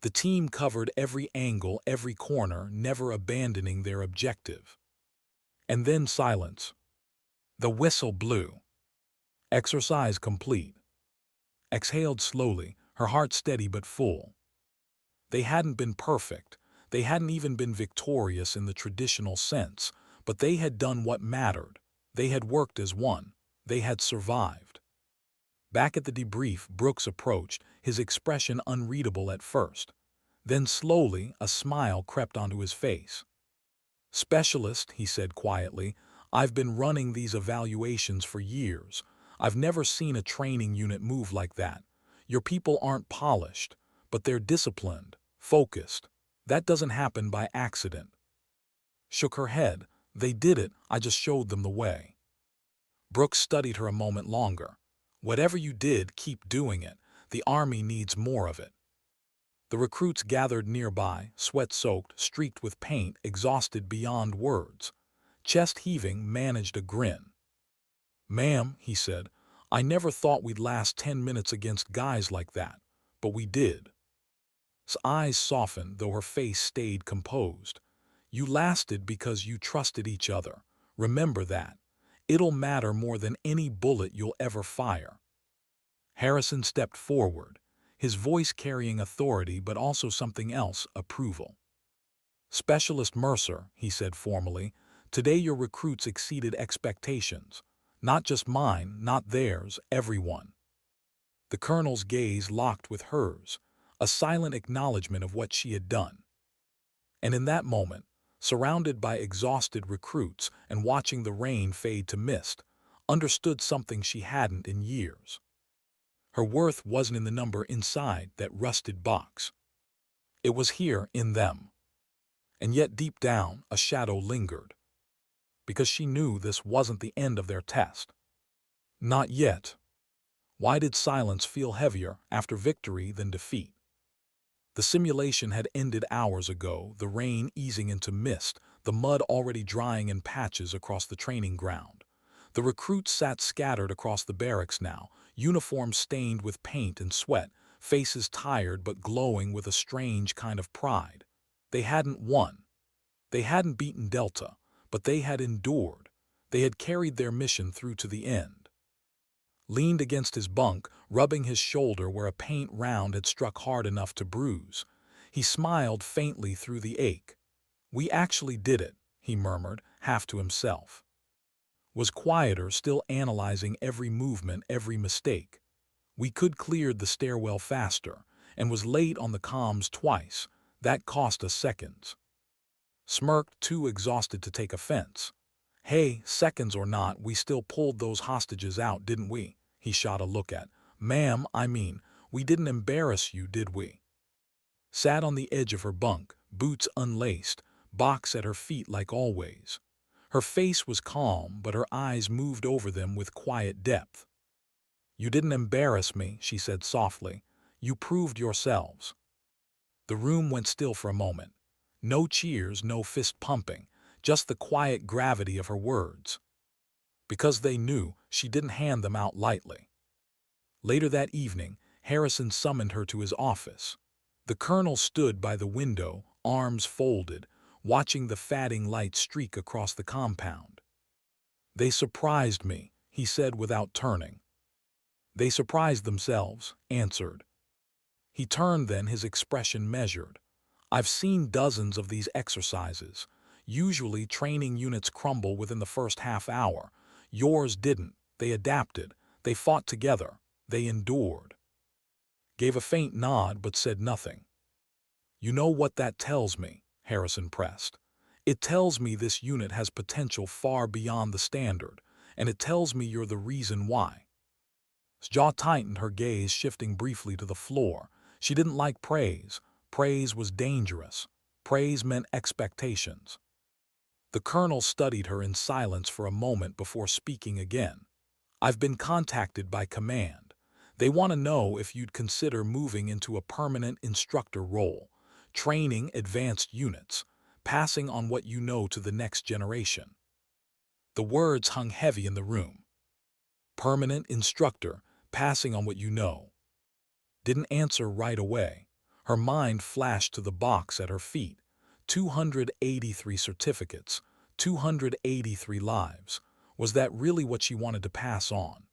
The team covered every angle, every corner, never abandoning their objective. And then silence. The whistle blew. Exercise complete. Exhaled slowly, her heart steady but full. They hadn't been perfect. They hadn't even been victorious in the traditional sense, but they had done what mattered. They had worked as one. They had survived. Back at the debrief, Brooks approached, his expression unreadable at first. Then slowly, a smile crept onto his face. "Specialist," he said quietly, "I've been running these evaluations for years. I've never seen a training unit move like that. Your people aren't polished, but they're disciplined, focused. That doesn't happen by accident." Shook her head. "They did it, I just showed them the way." Brooks studied her a moment longer. "Whatever you did, keep doing it. The Army needs more of it." The recruits gathered nearby, sweat-soaked, streaked with paint, exhausted beyond words. Chest heaving, managed a grin. "Ma'am," he said, "I never thought we'd last 10 minutes against guys like that, but we did." His eyes softened, though her face stayed composed. "You lasted because you trusted each other. Remember that. It'll matter more than any bullet you'll ever fire." Harrison stepped forward, his voice carrying authority but also something else, approval. "Specialist Mercer," he said formally, "today your recruits exceeded expectations. Not just mine, not theirs, everyone." The colonel's gaze locked with hers, a silent acknowledgement of what she had done. And in that moment, surrounded by exhausted recruits and watching the rain fade to mist, understood something she hadn't in years. Her worth wasn't in the number inside that rusted box. It was here, in them. And yet deep down, a shadow lingered. Because she knew this wasn't the end of their test. Not yet. Why did silence feel heavier after victory than defeat? The simulation had ended hours ago, the rain easing into mist, the mud already drying in patches across the training ground. The recruits sat scattered across the barracks now, uniforms stained with paint and sweat, faces tired but glowing with a strange kind of pride. They hadn't won. They hadn't beaten Delta, but they had endured. They had carried their mission through to the end. Leaned against his bunk, rubbing his shoulder where a paint round had struck hard enough to bruise. He smiled faintly through the ache. "We actually did it," he murmured, half to himself. Was quieter, still analyzing every movement, every mistake. "We could cleared the stairwell faster, and was late on the comms twice. That cost us seconds." Smirked, too exhausted to take offense. "Hey, seconds or not, we still pulled those hostages out, didn't we?" He shot a look at. "Ma'am, I mean, we didn't embarrass you, did we?" Sat on the edge of her bunk, boots unlaced, box at her feet like always. Her face was calm, but her eyes moved over them with quiet depth. "You didn't embarrass me," she said softly. "You proved yourselves." The room went still for a moment. No cheers, no fist pumping, just the quiet gravity of her words. Because they knew she didn't hand them out lightly. Later that evening, Harrison summoned her to his office. The colonel stood by the window, arms folded, watching the fading light streak across the compound. "They surprised me," he said without turning. "They surprised themselves," answered. He turned then, his expression measured. "I've seen dozens of these exercises. Usually training units crumble within the first half hour. Yours didn't. They adapted. They fought together. They endured." Gave a faint nod but said nothing. "You know what that tells me?" Harrison pressed. "It tells me this unit has potential far beyond the standard, and it tells me you're the reason why." His jaw tightened, her gaze shifting briefly to the floor. She didn't like praise. Praise was dangerous. Praise meant expectations. The colonel studied her in silence for a moment before speaking again. I've been contacted by command. They want to know if you'd consider moving into a permanent instructor role, training advanced units, passing on what you know to the next generation. The words hung heavy in the room. Permanent instructor, passing on what you know. Didn't answer right away. Her mind flashed to the box at her feet. 283 certificates, 283 lives. Was that really what she wanted to pass on?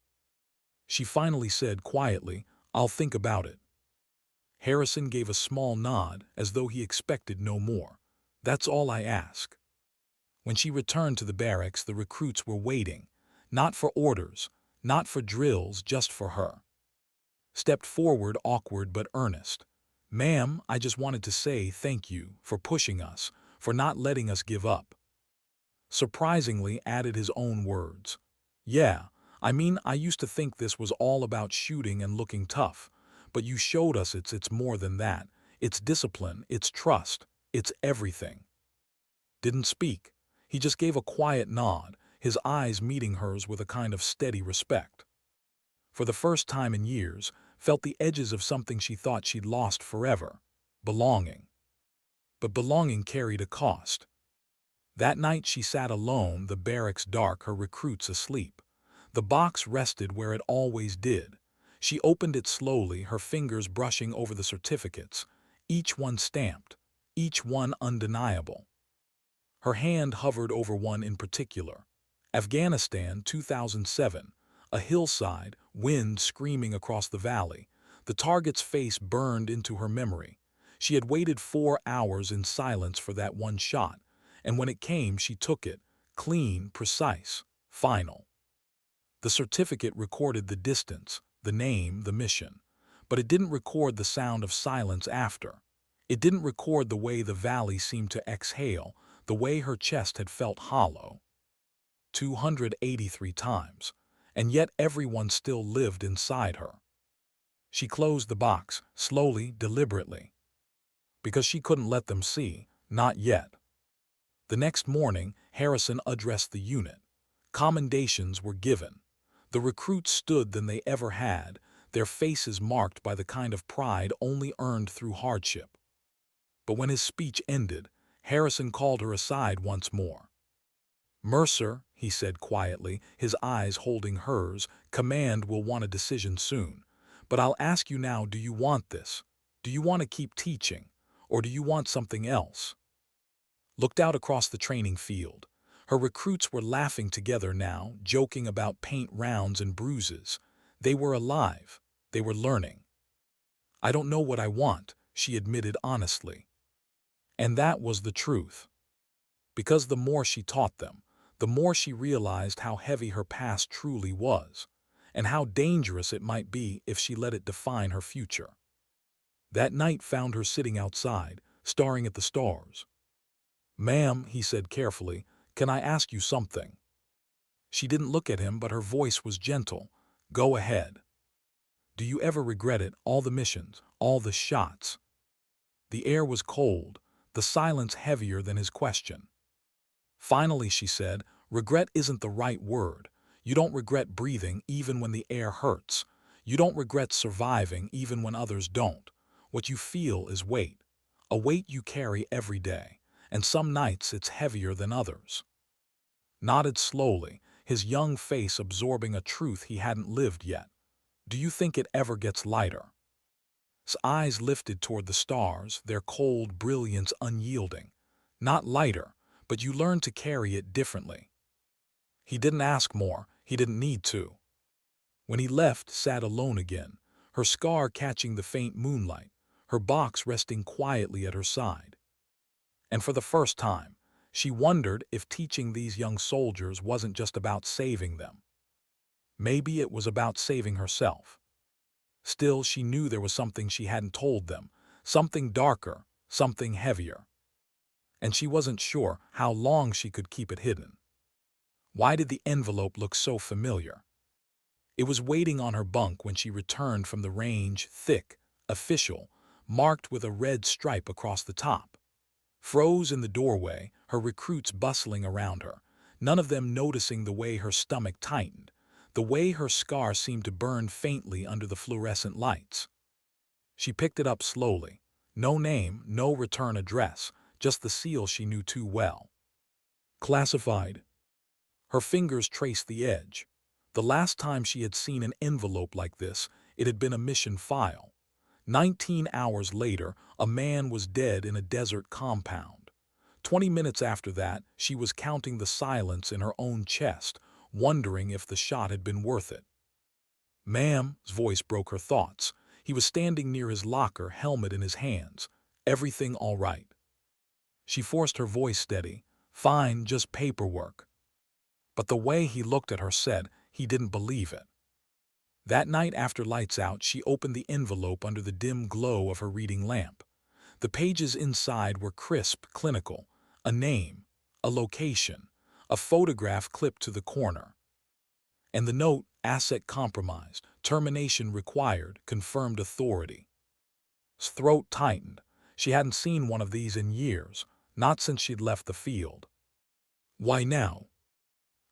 She finally said quietly, "I'll think about it." Harrison gave a small nod as though he expected no more. "That's all I ask." When she returned to the barracks, the recruits were waiting, not for orders, not for drills, just for her. Stepped forward, awkward but earnest. "Ma'am, I just wanted to say thank you for pushing us, for not letting us give up." Surprisingly added his own words. "Yeah, I mean, I used to think this was all about shooting and looking tough, but you showed us it's more than that. It's discipline, it's trust, it's everything." Didn't speak. He just gave a quiet nod, his eyes meeting hers with a kind of steady respect. For the first time in years, felt the edges of something she thought she'd lost forever: belonging. But belonging carried a cost. That night she sat alone, the barracks dark, her recruits asleep. The box rested where it always did. She opened it slowly, her fingers brushing over the certificates, each one stamped, each one undeniable. Her hand hovered over one in particular. Afghanistan, 2007. A hillside, wind screaming across the valley. The target's face burned into her memory. She had waited 4 hours in silence for that one shot, and when it came she took it, clean, precise, final. The certificate recorded the distance, the name, the mission, but it didn't record the sound of silence after. It didn't record the way the valley seemed to exhale, the way her chest had felt hollow. 283 times, and yet everyone still lived inside her. She closed the box, slowly, deliberately, because she couldn't let them see, not yet. The next morning, Harrison addressed the unit. Commendations were given. The recruits stood than they ever had, their faces marked by the kind of pride only earned through hardship. But when his speech ended, Harrison called her aside once more. "Mercer," he said quietly, his eyes holding hers, "Command will want a decision soon. But I'll ask you now, do you want this? Do you want to keep teaching? Or do you want something else?" Looked out across the training field. Her recruits were laughing together now, joking about paint rounds and bruises. They were alive. They were learning. "I don't know what I want," she admitted honestly. And that was the truth. Because the more she taught them, the more she realized how heavy her past truly was, and how dangerous it might be if she let it define her future. That night found her sitting outside, staring at the stars. "Ma'am," he said carefully, "can I ask you something?" She didn't look at him, but her voice was gentle. "Go ahead." "Do you ever regret it, all the missions, all the shots?" The air was cold, the silence heavier than his question. Finally she said, "Regret isn't the right word. You don't regret breathing even when the air hurts. You don't regret surviving even when others don't. What you feel is weight, a weight you carry every day, and some nights it's heavier than others." Nodded slowly, his young face absorbing a truth he hadn't lived yet. "Do you think it ever gets lighter?" His eyes lifted toward the stars, their cold brilliance unyielding. "Not lighter, but you learn to carry it differently." He didn't ask more, he didn't need to. When he left, sat alone again, her scar catching the faint moonlight, her box resting quietly at her side. And for the first time, she wondered if teaching these young soldiers wasn't just about saving them. Maybe it was about saving herself. Still, she knew there was something she hadn't told them, something darker, something heavier. And she wasn't sure how long she could keep it hidden. Why did the envelope look so familiar? It was waiting on her bunk when she returned from the range, thick, official, marked with a red stripe across the top. froze in the doorway, her recruits bustling around her, none of them noticing the way her stomach tightened, the way her scar seemed to burn faintly under the fluorescent lights. She picked it up slowly. No name, no return address, just the seal she knew too well. Classified. Her fingers traced the edge. The last time she had seen an envelope like this, it had been a mission file. 19 hours later, a man was dead in a desert compound. 20 minutes after that, she was counting the silence in her own chest, wondering if the shot had been worth it. "Ma'am's voice broke her thoughts. He was standing near his locker, helmet in his hands. "Everything all right?" She forced her voice steady. "Fine, just paperwork." But the way he looked at her said he didn't believe it. That night after lights out, she opened the envelope under the dim glow of her reading lamp. The pages inside were crisp, clinical. A name, a location, a photograph clipped to the corner. And the note, asset compromised, termination required, confirmed authority. His throat tightened. She hadn't seen one of these in years, not since she'd left the field. Why now?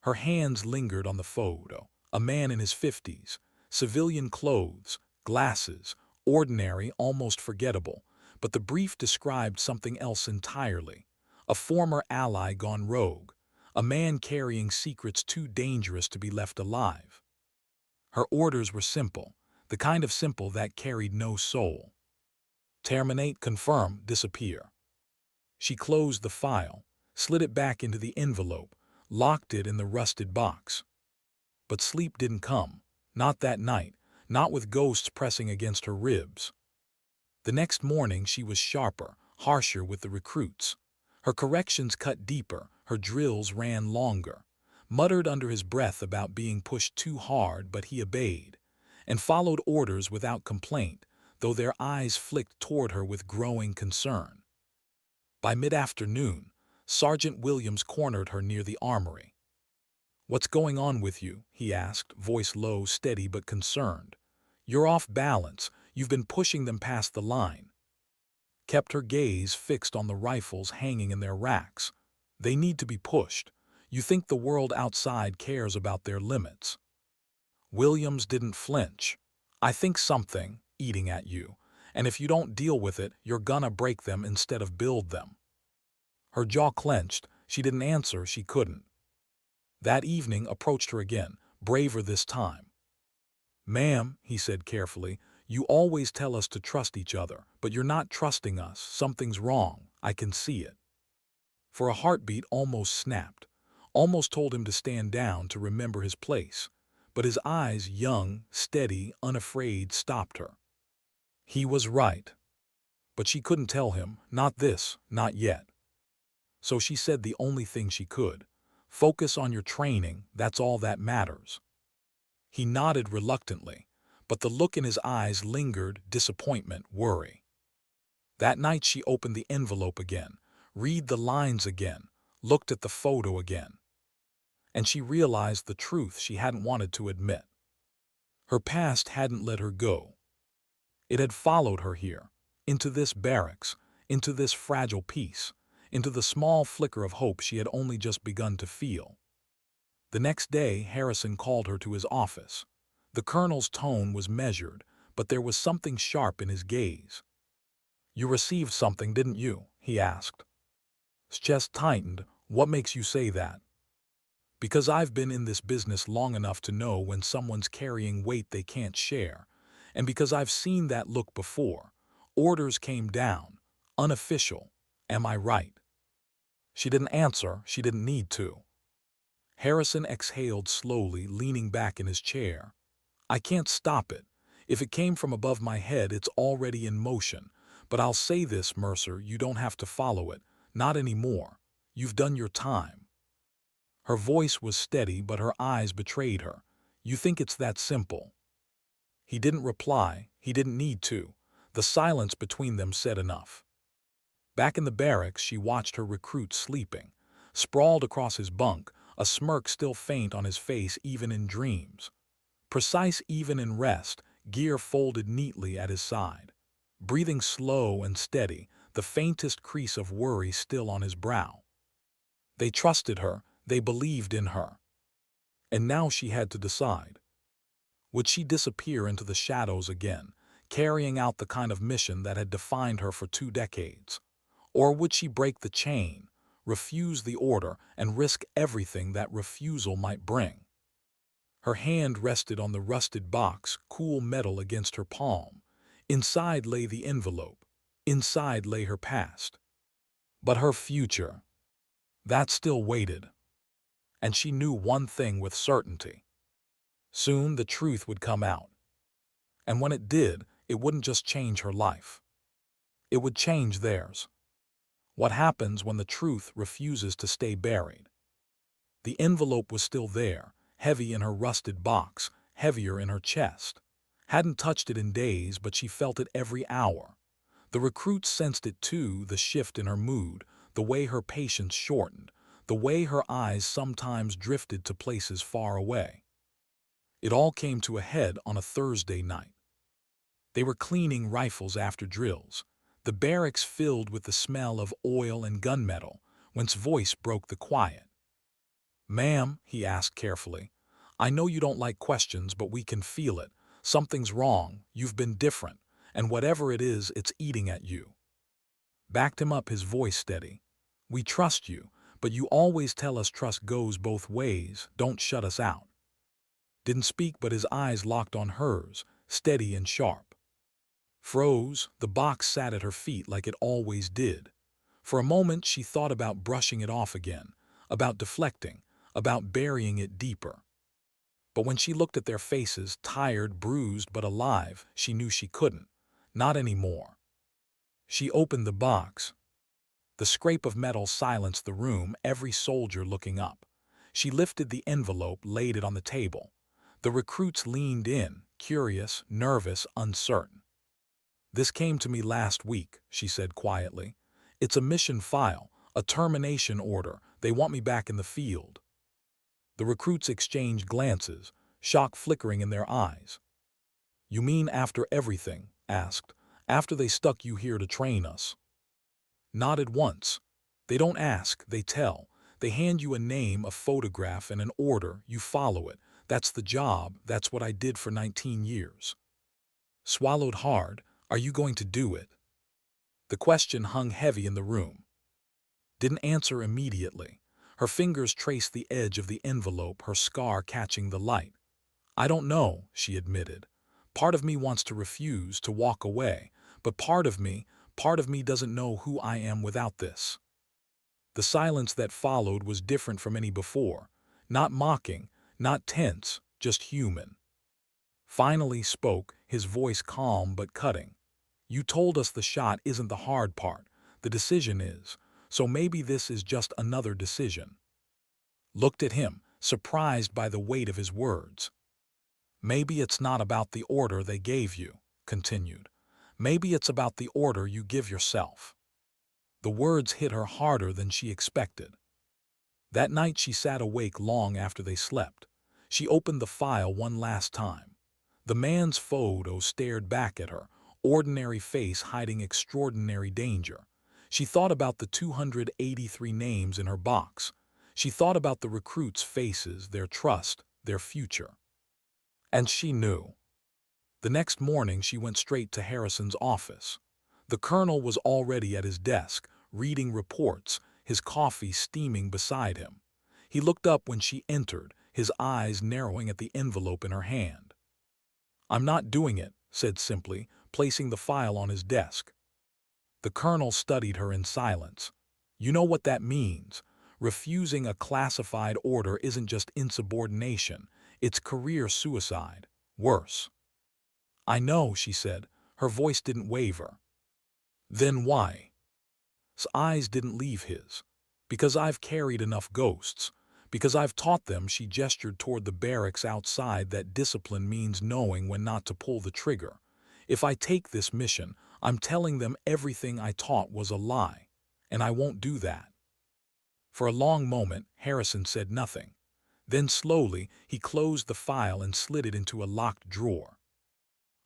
Her hands lingered on the photo. A man in his 50s, civilian clothes, glasses, ordinary, almost forgettable, but the brief described something else entirely. A former ally gone rogue, a man carrying secrets too dangerous to be left alive. Her orders were simple, the kind of simple that carried no soul. Terminate, confirm, disappear. She closed the file, slid it back into the envelope, locked it in the rusted box. But sleep didn't come, not that night, not with ghosts pressing against her ribs. The next morning she was sharper, harsher with the recruits. Her corrections cut deeper, her drills ran longer. Muttered under his breath about being pushed too hard, but he obeyed, and followed orders without complaint, though their eyes flicked toward her with growing concern. By mid-afternoon, Sergeant Williams cornered her near the armory. "What's going on with you?" he asked, voice low, steady but concerned. "You're off balance. You've been pushing them past the line." Kept her gaze fixed on the rifles hanging in their racks. "They need to be pushed. You think the world outside cares about their limits?" Williams didn't flinch. "I think something, eating at you, and if you don't deal with it, you're gonna break them instead of build them." Her jaw clenched. She didn't answer, she couldn't. That evening approached her again, braver this time. "Ma'am," he said carefully, "you always tell us to trust each other, but you're not trusting us. Something's wrong. I can see it." For a heartbeat almost snapped, almost told him to stand down, to remember his place. But his eyes, young, steady, unafraid, stopped her. He was right. But she couldn't tell him, not this, not yet. So she said the only thing she could. "Focus on your training, that's all that matters." He nodded reluctantly, but the look in his eyes lingered, disappointment, worry. That night she opened the envelope again, read the lines again, looked at the photo again. And she realized the truth she hadn't wanted to admit. Her past hadn't let her go. It had followed her here, into this barracks, into this fragile peace, into the small flicker of hope she had only just begun to feel. The next day, Harrison called her to his office. The colonel's tone was measured, but there was something sharp in his gaze. "You received something, didn't you?" he asked. His chest tightened. "What makes you say that?" "Because I've been in this business long enough to know when someone's carrying weight they can't share, and because I've seen that look before. Orders came down, unofficial. Am I right?" She didn't answer. She didn't need to. Harrison exhaled slowly, leaning back in his chair. "I can't stop it. If it came from above my head, it's already in motion. But I'll say this, Mercer, you don't have to follow it. Not anymore. You've done your time." Her voice was steady, but her eyes betrayed her. "You think it's that simple?" He didn't reply. He didn't need to. The silence between them said enough. Back in the barracks, she watched her recruit sleeping, sprawled across his bunk, a smirk still faint on his face even in dreams. Precise even in rest, gear folded neatly at his side. Breathing slow and steady, the faintest crease of worry still on his brow. They trusted her, they believed in her. And now she had to decide. Would she disappear into the shadows again, carrying out the kind of mission that had defined her for 2 decades? Or would she break the chain, refuse the order, and risk everything that refusal might bring? Her hand rested on the rusted box, cool metal against her palm. Inside lay the envelope. Inside lay her past. But her future, that still waited. And she knew one thing with certainty. Soon the truth would come out. And when it did, it wouldn't just change her life. It would change theirs. What happens when the truth refuses to stay buried? The envelope was still there, heavy in her rusted box, heavier in her chest. Hadn't touched it in days, but she felt it every hour. The recruits sensed it too, the shift in her mood, the way her patience shortened, the way her eyes sometimes drifted to places far away. It all came to a head on a Thursday night. They were cleaning rifles after drills, the barracks filled with the smell of oil and gunmetal, whence voice broke the quiet. "Ma'am," he asked carefully, "I know you don't like questions, but we can feel it. Something's wrong, you've been different, and whatever it is, it's eating at you." Backed him up, his voice steady. "We trust you, but you always tell us trust goes both ways, don't shut us out." Didn't speak, but his eyes locked on hers, steady and sharp. Froze, the box sat at her feet like it always did. For a moment she thought about brushing it off again, about deflecting, about burying it deeper. But when she looked at their faces, tired, bruised, but alive, she knew she couldn't. Not anymore. She opened the box. The scrape of metal silenced the room, every soldier looking up. She lifted the envelope, laid it on the table. The recruits leaned in, curious, nervous, uncertain. "This came to me last week," she said quietly. "It's a mission file, a termination order. They want me back in the field." The recruits exchanged glances, shock flickering in their eyes. "You mean after everything?" asked. "After they stuck you here to train us?" Nodded once. "They don't ask, they tell. They hand you a name, a photograph, and an order. You follow it. That's the job. That's what I did for 19 years. Swallowed hard. "Are you going to do it?" The question hung heavy in the room. Didn't answer immediately. Her fingers traced the edge of the envelope, her scar catching the light. "I don't know," she admitted. "Part of me wants to refuse, to walk away, but part of me doesn't know who I am without this." The silence that followed was different from any before. Not mocking, not tense, just human. Finally spoke, his voice calm but cutting. "You told us the shot isn't the hard part. The decision is. So maybe this is just another decision." Looked at him, surprised by the weight of his words. "Maybe it's not about the order they gave you," continued. "Maybe it's about the order you give yourself." The words hit her harder than she expected. That night she sat awake long after they slept. She opened the file one last time. The man's photo stared back at her, ordinary face hiding extraordinary danger. She thought about the 283 names in her box. She thought about the recruits' faces, their trust, their future. And she knew. The next morning she went straight to Harrison's office. The colonel was already at his desk, reading reports, his coffee steaming beside him. He looked up when she entered, his eyes narrowing at the envelope in her hand. "I'm not doing it," said simply, placing the file on his desk. The colonel studied her in silence. "You know what that means. Refusing a classified order isn't just insubordination, it's career suicide. Worse." "I know," she said. Her voice didn't waver. "Then why?" His eyes didn't leave his. "Because I've carried enough ghosts. Because I've taught them," she gestured toward the barracks outside, "that discipline means knowing when not to pull the trigger. If I take this mission, I'm telling them everything I taught was a lie. And I won't do that." For a long moment, Harrison said nothing. Then slowly, he closed the file and slid it into a locked drawer.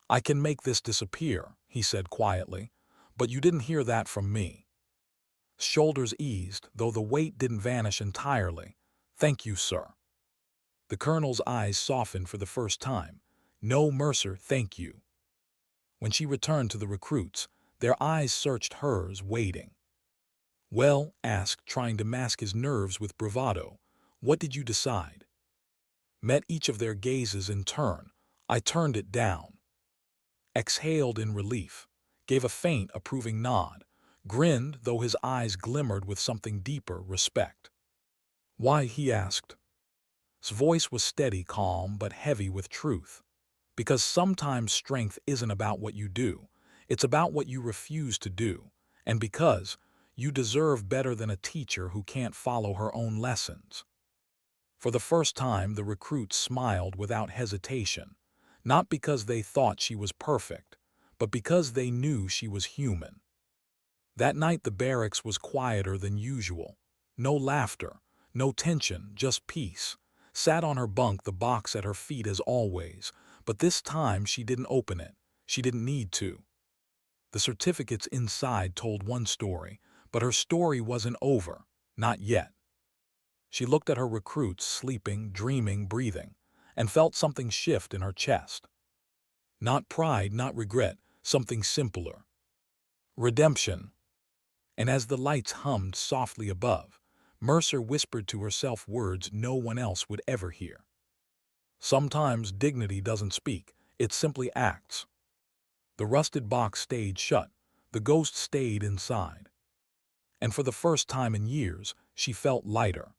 "I can make this disappear," he said quietly. But you didn't hear that from me. Shoulders eased, though the weight didn't vanish entirely. Thank you, sir. The colonel's eyes softened for the first time. No, Mercer, thank you. When she returned to the recruits, their eyes searched hers, waiting. Well, asked, trying to mask his nerves with bravado, what did you decide? Met each of their gazes in turn. I turned it down. Exhaled in relief, gave a faint, approving nod, grinned, though his eyes glimmered with something deeper, respect. Why, he asked. His voice was steady, calm, but heavy with truth. Because sometimes strength isn't about what you do, it's about what you refuse to do, and because you deserve better than a teacher who can't follow her own lessons. For the first time, the recruits smiled without hesitation, not because they thought she was perfect, but because they knew she was human. That night the barracks was quieter than usual. No laughter, no tension, just peace. Sat on her bunk, the box at her feet as always, but this time she didn't open it. She didn't need to. The certificates inside told one story, but her story wasn't over. Not yet. She looked at her recruits, sleeping, dreaming, breathing, and felt something shift in her chest. Not pride, not regret, something simpler. Redemption. And as the lights hummed softly above, Mercer whispered to herself words no one else would ever hear. Sometimes dignity doesn't speak, it simply acts. The rusted box stayed shut, the ghost stayed inside. And for the first time in years, she felt lighter.